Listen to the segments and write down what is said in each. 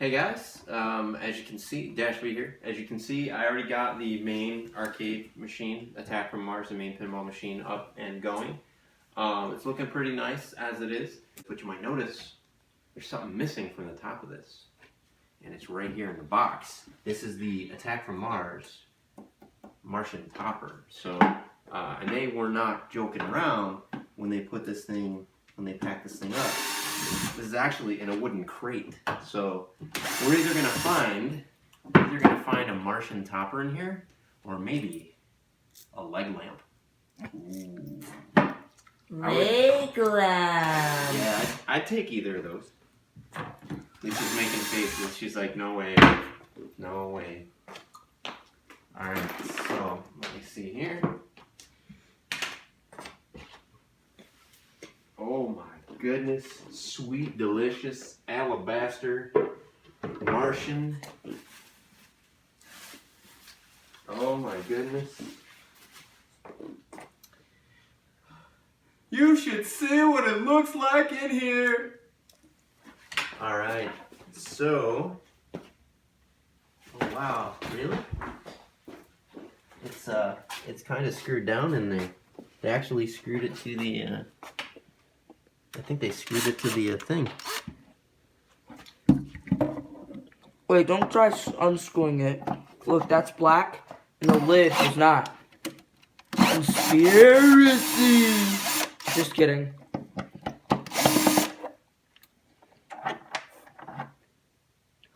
Hey guys, as you can see, DashV here. As you can see, I already got the main arcade machine, Attack from Mars, the main pinball machine, up and going. It's looking pretty nice as it is, but you might notice there's something missing from the top of this, and it's right here in the box. This is the Attack from Mars Martian Topper. So, and they were not joking around when they put this thing, when they packed this thing up. This is actually in a wooden crate. So we're either gonna find a Martian Topper in here, or maybe a leg lamp. Ooh. Leg lamp. Yeah, I'd take either of those. Lisa's making faces. She's like, no way, no way. All right, so let me see here. Oh my goodness, sweet, delicious, alabaster, Martian. Oh my goodness. You should see what it looks like in here. All right, so, oh wow, really? It's kind of screwed down in there. They actually screwed it to the, I think they screwed it to the thing. Wait, don't try unscrewing it. Look, that's black, and the lid is not. Conspiracy! Just kidding.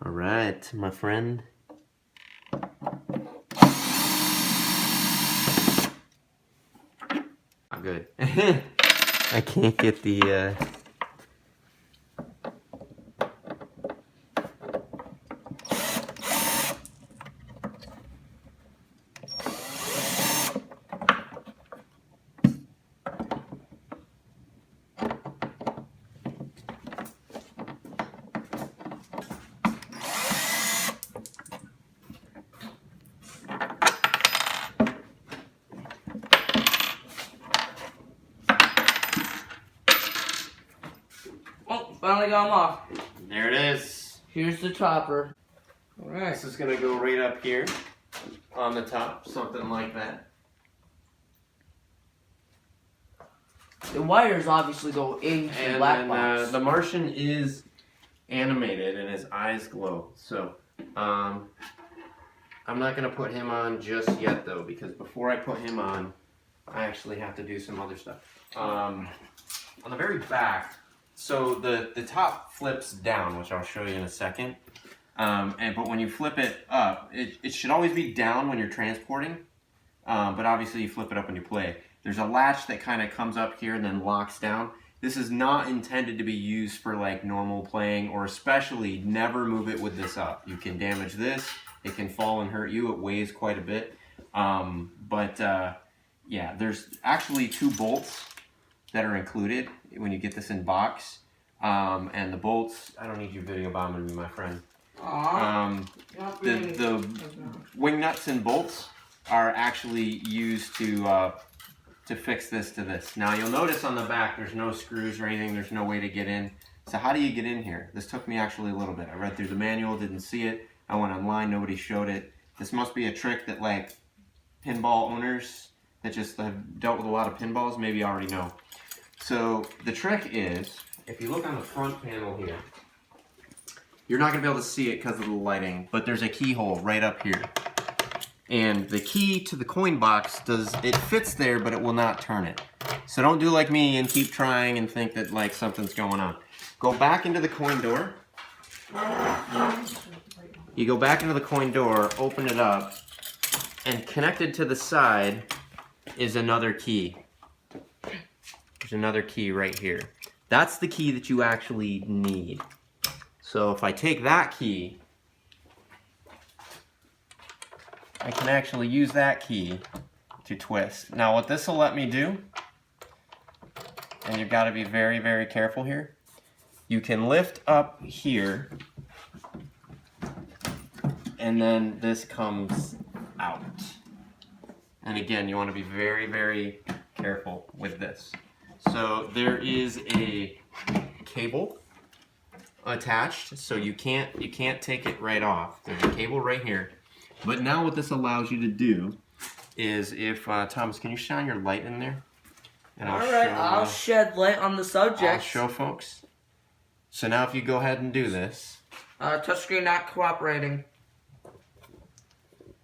All right, my friend. Oh, good. I can't get the, Oh, finally got them off. there it is. Here's the topper. All right. This is gonna go right up here on the top, something like that. The wires obviously go into the And black then box. the Martian is animated and his eyes glow. So I'm not gonna put him on just yet though, because before I put him on, I actually have to do some other stuff. On the very back, so the top flips down, which I'll show you in a second. But when you flip it up, it should always be down when you're transporting. But obviously you flip it up when you play. There's a latch that kind of comes up here and then locks down. This is not intended to be used for like normal playing, or especially never move it with this up. You can damage this, it can fall and hurt you, it weighs quite a bit. Yeah, there's actually 2 bolts that are included when you get this in box. And the bolts, I don't need you video bombing me, my friend. The wing nuts and bolts are actually used to fix this to this. Now you'll notice on the back there's no screws or anything, there's no way to get in. So how do you get in here? This took me actually a little bit. I read through the manual, didn't see it. I went online, nobody showed it. This must be a trick that like pinball owners that just have dealt with a lot of pinballs maybe already know. So the trick is, if you look on the front panel here, you're not going to be able to see it because of the lighting, but there's a keyhole right up here. And the key to the coin box it fits there, but it will not turn it. So don't do like me and keep trying and think that like something's going on. Go back into the coin door. You go back into the coin door, open it up, and connected to the side is another key. There's another key right here. That's the key that you actually need. So if I take that key, I can actually use that key to twist. Now what this will let me do, and you've got to be very, very careful here, you can lift up here, and then this comes out. And again, you want to be very, very careful with this. So there is a cable attached, so you can't take it right off. There's a cable right here. But now what this allows you to do is if Thomas, can you shine your light in there? And I'll shed light on the subject. I'll show folks. So now if you go ahead and do this. Touchscreen not cooperating.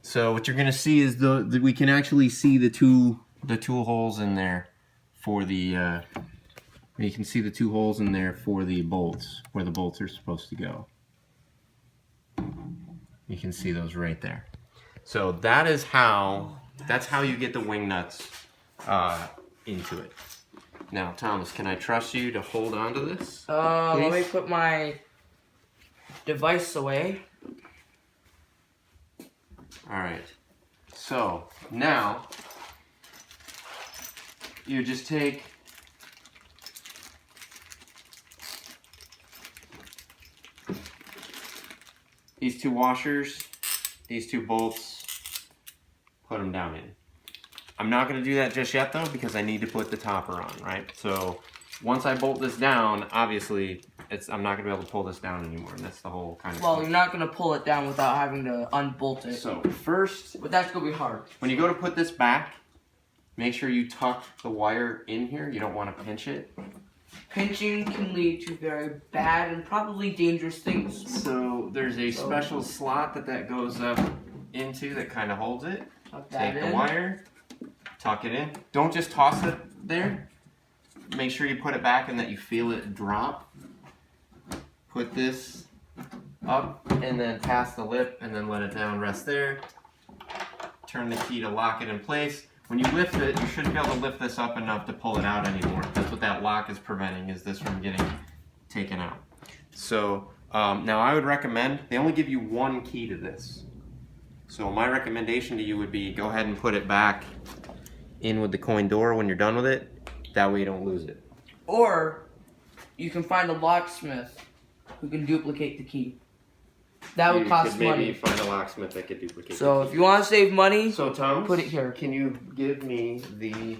So what you're gonna see is we can actually see the two holes in there for the you can see the two holes in there for the bolts, where the bolts are supposed to go. You can see those right there. So that's how you get the wing nuts into it. Now, Thomas, can I trust you to hold on to this? Let me put my device away. Alright, so now you just take these two washers, these two bolts, put them down in. I'm not going to do that just yet though, because I need to put the topper on, right? So once I bolt this down, obviously I'm not going to be able to pull this down anymore, and that's the whole kind of Well, thing. you're not going to pull it down without having to unbolt it. So first, but that's going to be hard. when you go to put this back, make sure you tuck the wire in here. You don't want to pinch it. Pinching can lead to very bad and probably dangerous things. So there's a special slot that goes up into that kind of holds it. Take the wire, tuck it in. Don't just toss it there. Make sure you put it back and that you feel it drop. Put this up and then pass the lip and then let it down, rest there. Turn the key to lock it in place. When you lift it, you shouldn't be able to lift this up enough to pull it out anymore. That's what that lock is preventing, is this from getting taken out. So now I would recommend, they only give you one key to this. So my recommendation to you would be go ahead and put it back in with the coin door when you're done with it. That way you don't lose it. Or you can find a locksmith who can duplicate the key. That would cost money. Maybe find a locksmith that could duplicate. So if you want to save money, so Tom, put it here. Can you give me the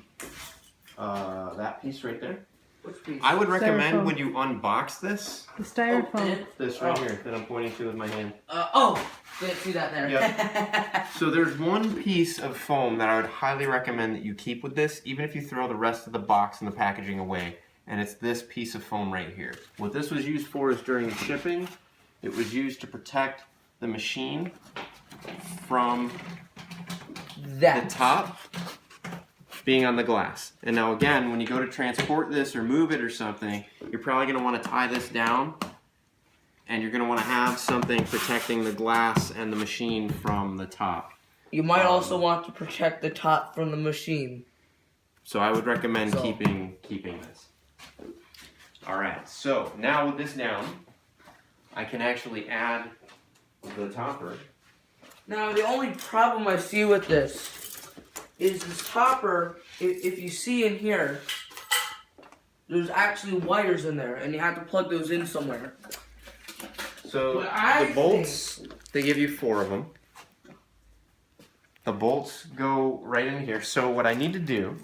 that piece right there? Which piece? I would recommend Styrofoam. when you unbox this, The styrofoam. this right here that I'm pointing to with my hand. Didn't see that there. Yep. So there's one piece of foam that I would highly recommend that you keep with this, even if you throw the rest of the box and the packaging away. And it's this piece of foam right here. What this was used for is during shipping, it was used to protect the machine from the top being on the glass. And now again, when you go to transport this or move it or something, you're probably going to want to tie this down, and you're going to want to have something protecting the glass and the machine from the top. You might also want to protect the top from the machine. So I would recommend keeping this. Alright, so now with this down, I can actually add the topper. Now the only problem I see with this is this topper, if you see in here, there's actually wires in there and you have to plug those in somewhere. So the bolts, they give you 4 of them. The bolts go right in here. So what I need to do,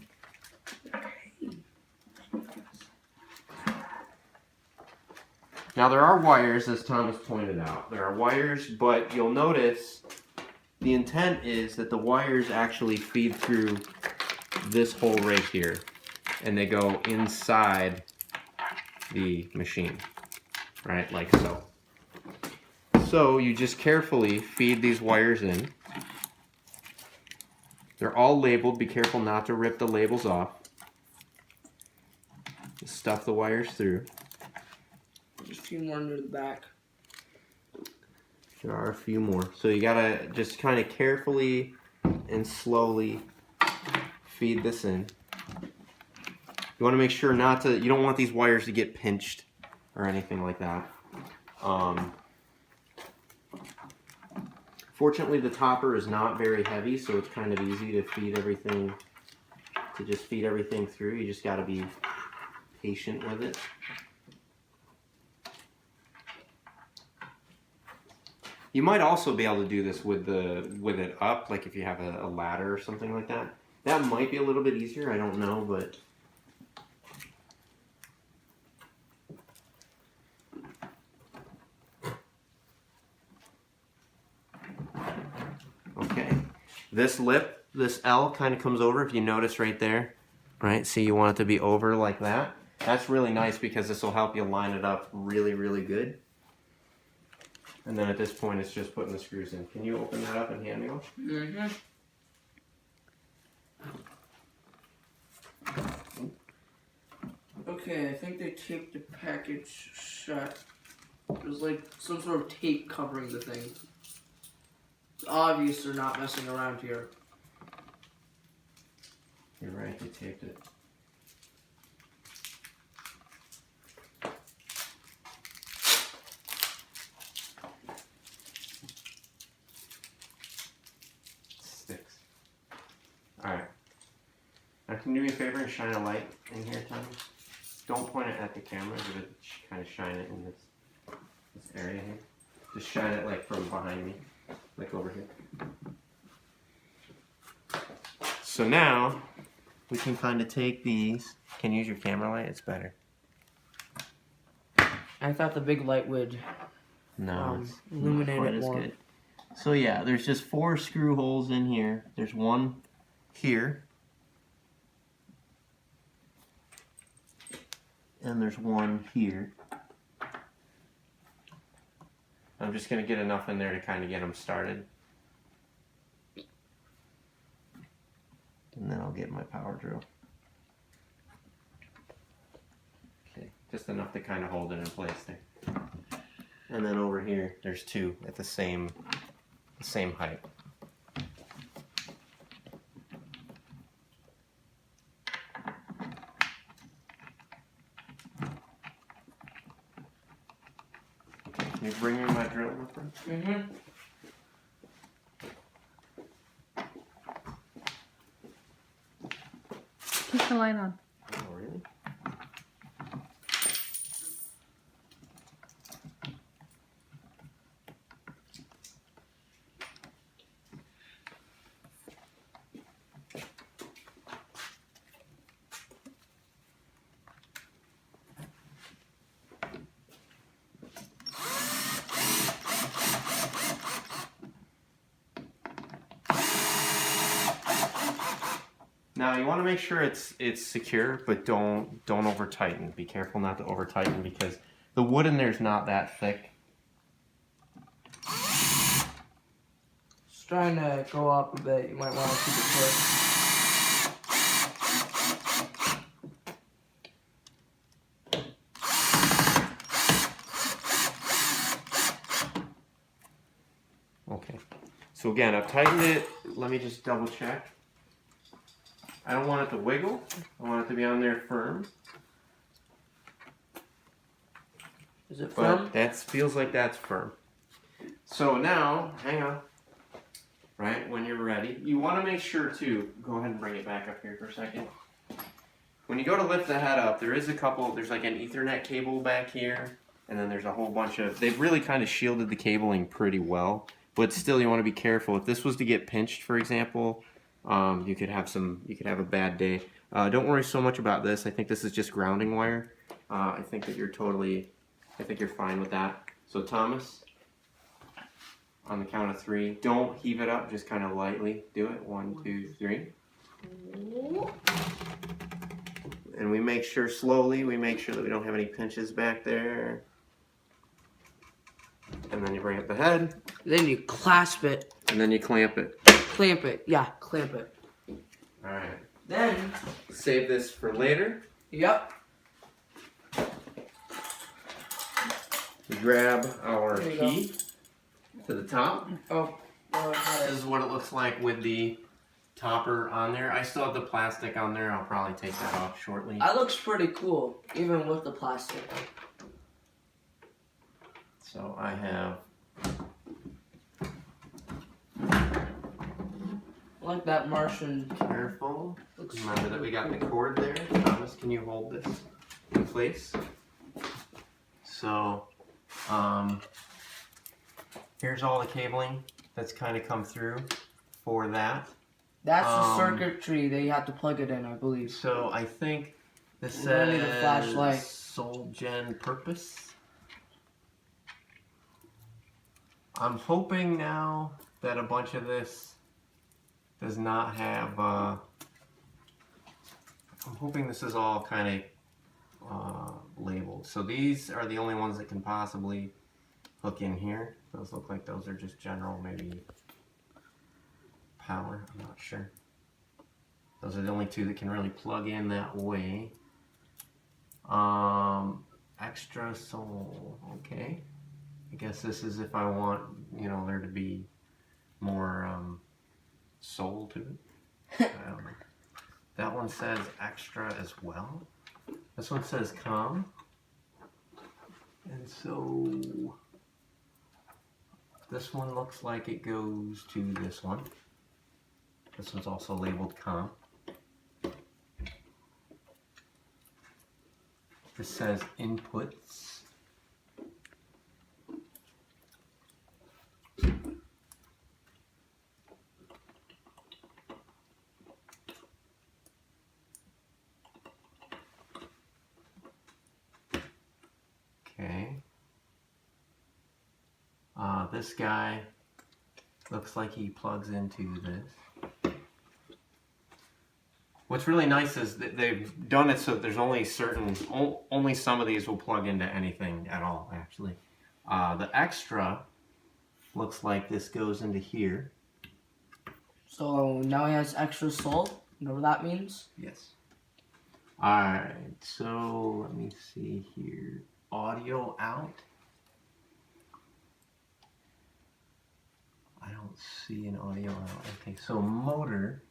now there are wires, as Thomas pointed out. There are wires, but you'll notice the intent is that the wires actually feed through this hole right here, and they go inside the machine, right, like so. So you just carefully feed these wires in. They're all labeled. Be careful not to rip the labels off. Just stuff the wires through. Just a few more under the back. There are a few more. So you gotta just kind of carefully and slowly feed this in. You want to make sure not to, you don't want these wires to get pinched or anything like that. Fortunately, the topper is not very heavy, so it's kind of easy to feed everything, through. You just gotta be patient with it. You might also be able to do this with it up, like if you have a ladder or something like that. That might be a little bit easier, I don't know, but This lip, this L kind of comes over if you notice right there. Right, see you want it to be over like that. That's really nice because this will help you line it up really, really good. And then at this point it's just putting the screws in. Can you open that up and hand me one? Mm-hmm. Okay, I think they taped the package shut. There's like some sort of tape covering the thing. It's obvious they're not messing around here. You're right, they taped it. Sticks. Alright. Now can you do me a favor and shine a light in here, Tommy? Don't point it at the camera, but kind of shine it in this area here. Just shine it like from behind me, like over here. So now we can kind of take these. Can you use your camera light? It's better. I thought the big light would illuminate it more. Good. So yeah, there's just 4 screw holes in here. There's one here. And there's one here. I'm just going to get enough in there to kind of get them started. And then I'll get my power drill. Okay, just enough to kind of hold it in place there. And then over here, there's 2 at the same height. Can you bring me my drill, my friend? Mm-hmm. Keep the light on. Oh, really? Now you want to make sure it's secure, but don't over tighten. Be careful not to over tighten because the wood in there is not that thick. It's trying to go up a bit. You might want to keep it close. Okay. So again, I've tightened it. Let me just double check. I don't want it to wiggle. I want it to be on there firm. Is it firm? But that feels like that's firm. So now, hang on. Right, when you're ready, you want to make sure too, go ahead and bring it back up here for a second. When you go to lift the head up, there's like an Ethernet cable back here, and then there's a whole bunch of, they've really kind of shielded the cabling pretty well, but still you want to be careful. If this was to get pinched, for example, you could have a bad day. Don't worry so much about this. I think this is just grounding wire. I think you're fine with that. So Thomas, on the count of 3, don't heave it up, just kind of lightly do it. 1, 2, 3. And we make sure slowly, we make sure that we don't have any pinches back there. And then you bring up the head. Then you clasp it. And then you clamp it. Clamp it. Yeah, clamp it. Alright. Then, save this for later. yep. We grab our There you key to the top. Oh, This is what it looks like with the topper on there. I still have the plastic on there. I'll probably take that off shortly. that looks pretty cool, even with the plastic. So I have, I like that Martian. careful. Looks Remember that we got the cord there. Thomas, can you hold this in place? So, here's all the cabling that's kind of come through for that. That's the circuitry that you have to plug it in, I believe. So I think this We're gonna need a says flashlight. sole gen purpose. I'm hoping now that a bunch of this Does not have, I'm hoping this is all kind of labeled. So these are the only ones that can possibly hook in here. Those look like those are just general, maybe power, I'm not sure. Those are the only two that can really plug in that way. Extra soul, okay. I guess this is if I want, you know, there to be more soul to it. I don't know. That one says extra as well. This one says come. And so this one looks like it goes to this one. This one's also labeled com. This says inputs. Okay. This guy looks like he plugs into this. What's really nice is that they've done it so that there's only only some of these will plug into anything at all, actually. The extra looks like this goes into here. So now he has extra soul. You know what that means? Yes. Alright, so let me see here. Audio out. I don't see an audio out. Okay, so motor.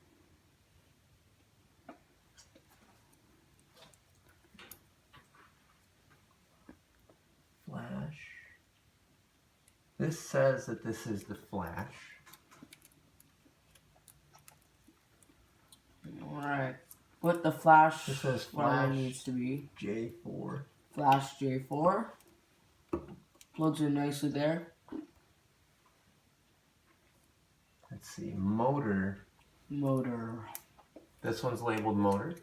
Flash. This says that this is the flash. Alright. Put the flash This says where it flash needs to be. J4. Flash J4. Plugs in nicely there. Let's see, motor. Motor. This one's labeled motor.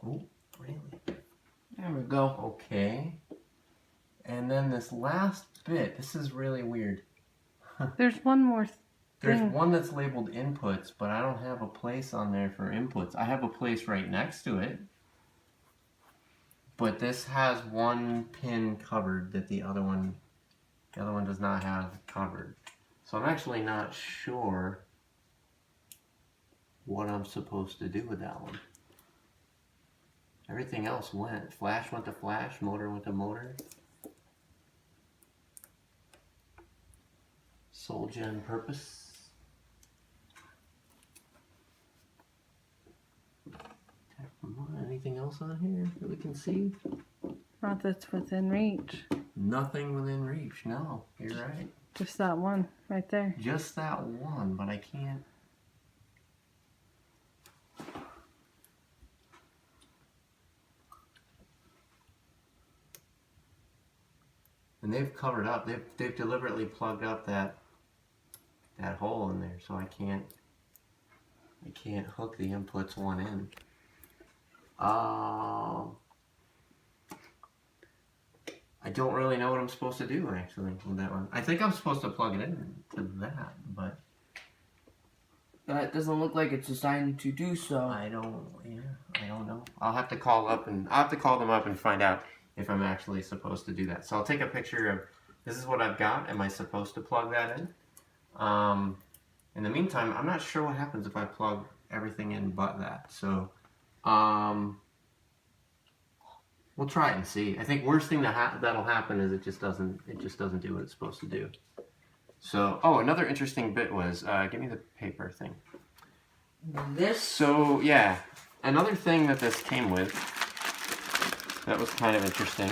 Oh, really? There we go. Okay. And then this last bit, this is really weird. There's one more There's thing. one that's labeled inputs, but I don't have a place on there for inputs. I have a place right next to it. But this has one pin covered that the other one does not have covered. So I'm actually not sure what I'm supposed to do with that one. Everything else went. Flash went to flash, motor went to motor. Soul gen purpose. Anything else on here that we can see? Not that's within reach. Nothing within reach. No, you're right. Just that one right there. Just that one, but I can't. And they've covered up. They've deliberately plugged up that hole in there, so I can't hook the inputs one in. I don't really know what I'm supposed to do actually with that one. I think I'm supposed to plug it in to that, but That doesn't look like it's designed to do so. I don't know. I'll have to call them up and find out if I'm actually supposed to do that. So I'll take a picture of this is what I've got. Am I supposed to plug that in? In the meantime, I'm not sure what happens if I plug everything in but that. So we'll try it and see. I think worst thing that'll happen is it just doesn't do what it's supposed to do. So, oh, another interesting bit was, give me the paper thing. This? So, yeah, another thing that this came with that was kind of interesting.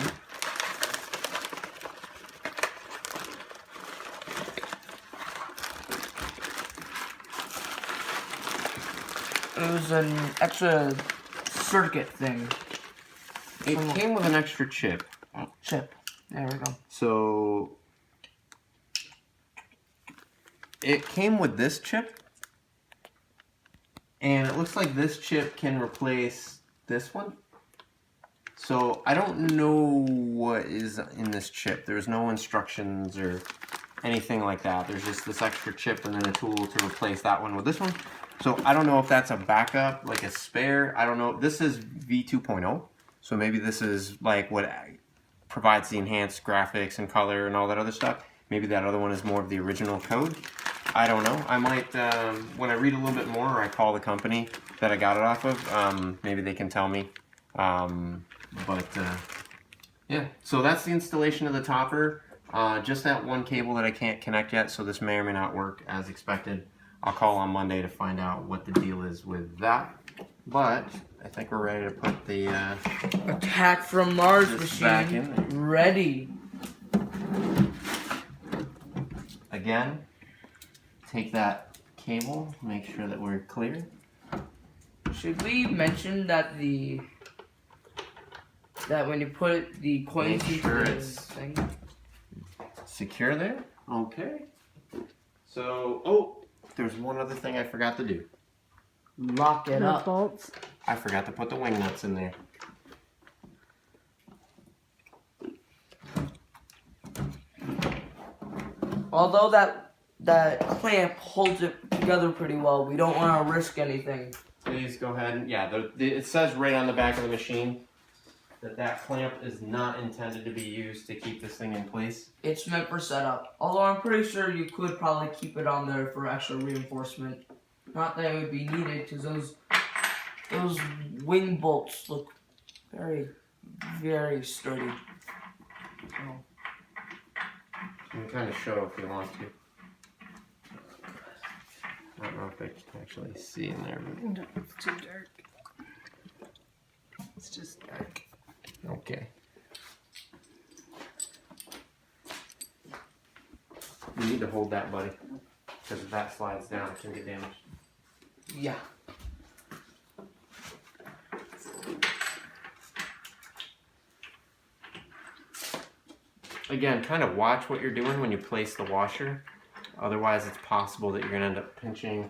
It was an extra circuit thing. It came with an extra chip. Chip. There we go. So it came with this chip, and it looks like this chip can replace this one. So I don't know what is in this chip. There's no instructions or anything like that. There's just this extra chip and then a tool to replace that one with this one. So I don't know if that's a backup, like a spare. I don't know. This is V2.0, so maybe this is like what provides the enhanced graphics and color and all that other stuff. Maybe that other one is more of the original code. I don't know. I might, when I read a little bit more, or I call the company that I got it off of, maybe they can tell me. Yeah, so that's the installation of the topper. Just that one cable that I can't connect yet, so this may or may not work as expected. I'll call on Monday to find out what the deal is with that. But I think we're ready to put the Attack from Mars this back machine in there. ready. Again, take that cable, make sure that we're clear. Should we mention that when you put the coins Make into sure the it's thing, secure there? Okay. So, oh, there's one other thing I forgot to do. lock it No up. bolts. I forgot to put the wing nuts in there. Although that clamp holds it together pretty well, we don't want to risk anything. Please go ahead and, yeah, it says right on the back of the machine that clamp is not intended to be used to keep this thing in place. It's meant for setup. Although I'm pretty sure you could probably keep it on there for extra reinforcement. Not that it would be needed, because those wing bolts look very, very sturdy. Oh. You can kind of show if you want to. I don't know if I can actually see in there. But... No, it's too dark. It's just dark. Okay. You need to hold that, buddy. Because if that slides down, it can get damaged. Yeah. Again, kind of watch what you're doing when you place the washer. Otherwise, it's possible that you're going to end up pinching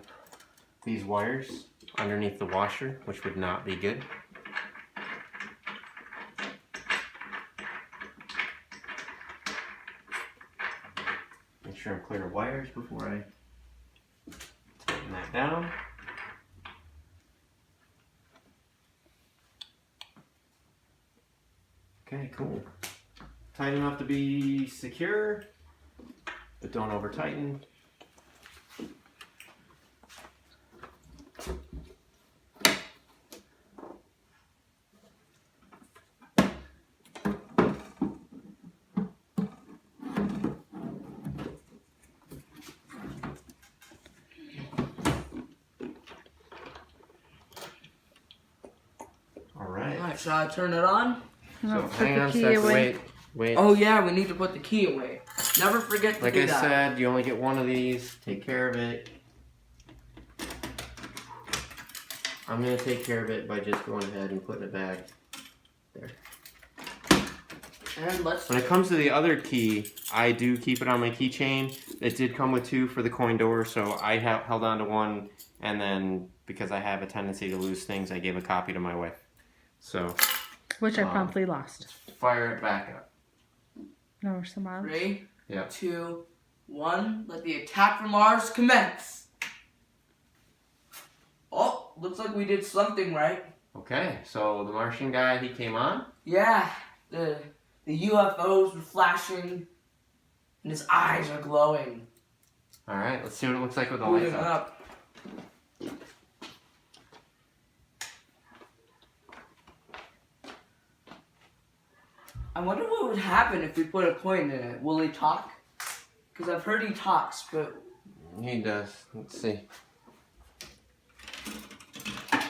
these wires underneath the washer, which would not be good. Make sure I'm clear of wires before I tighten that down. Okay, cool. Tight enough to be secure, but don't over tighten. Alright, shall I turn it on? No, So put hang the on a key sec, away. wait. Oh yeah, we need to put the key away. Never forget to Like do I that. said, you only get one of these. Take care of it. I'm gonna take care of it by just going ahead and putting it back there. And let's. When it comes to the other key, I do keep it on my keychain. It did come with two for the coin door, so I held on to one, and then because I have a tendency to lose things, I gave a copy to my wife. So. Which I promptly lost. Fire it back up. No, some on. 3, Yeah. 2, 1. Let the attack from Mars commence. Oh, looks like we did something right. Okay, so the Martian guy, he came on. Yeah, the UFOs were flashing, and his eyes are glowing. All right, let's see what it looks like with the Moving lights on. up. I wonder what would happen if we put a coin in it. Will he talk? Because I've heard he talks, but... He does. Let's see.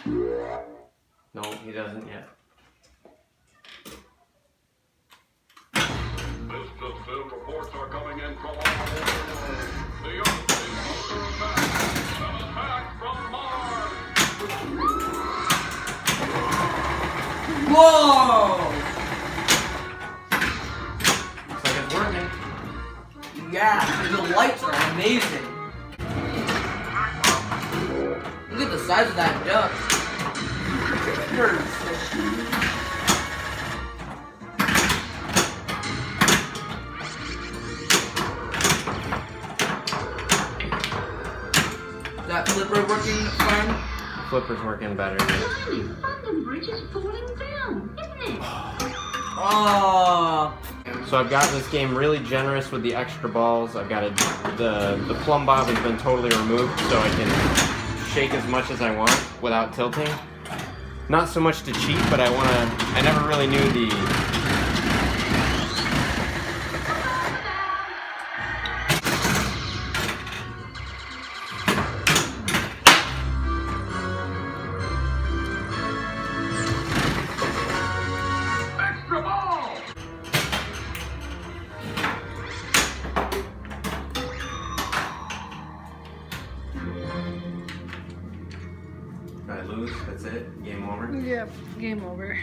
No, he doesn't yet. Film reports are coming in from all over the world. The Earth is under attack. An attack from Mars. Whoa! Looks like it's working. Yeah, the lights are amazing. Look at the size of that duck. that flipper working fine? Flipper's working better. Yeah. Blimey, London Bridge is falling down, isn't it? Oh. So I've got this game really generous with the extra balls. I've got the plumb bob has been totally removed, so I can shake as much as I want without tilting. Not so much to cheat, but I never really knew the Extra ball! I lose, that's it, game over. Yep. Game over.